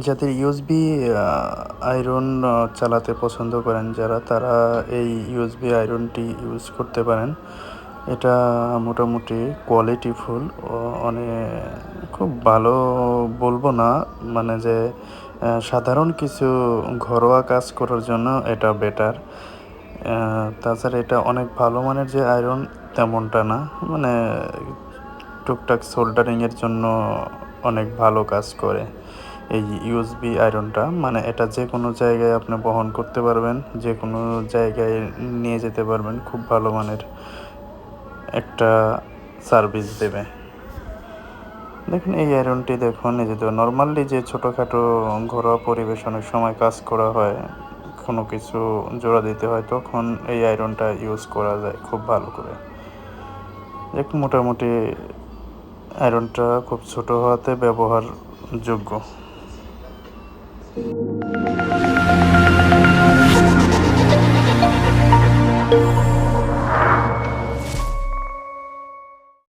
যাদের USB iron চালাতে পছন্দ করেন যারা, তারা এই ইউএসবি আয়রনটি ইউজ করতে পারেন। এটা মোটামুটি কোয়ালিটিফুল ও খুব ভালো বলবো না, মানে যে সাধারণ কিছু ঘরোয়া কাজ করার জন্য এটা বেটার। তাছাড়া এটা অনেক ভালো মানের যে আয়রন তেমনটা না, মানে টুকটাক সোল্ডারিংয়ের জন্য অনেক ভালো কাজ করে এই ইউএসবি আয়রনটা। মানে এটা যে কোনো জায়গায় আপনি বহন করতে পারবেন, যে কোনো জায়গায় নিয়ে যেতে পারবেন, খুব ভালো মানের একটা সার্ভিস দেবে। দেখুন এই আয়রনটি, দেখুন এই যে নর্মালি যে ছোটোখাটো ঘরোয়া পরিবেশনের সময় কাজ করা হয়, কোনো কিছু জোড়া দিতে হয়, তখন এই আয়রনটা ইউজ করা যায় খুব ভালো করে। দেখ মোটামুটি আয়রনটা খুব ছোট হওয়াতে ব্যবহারযোগ্য।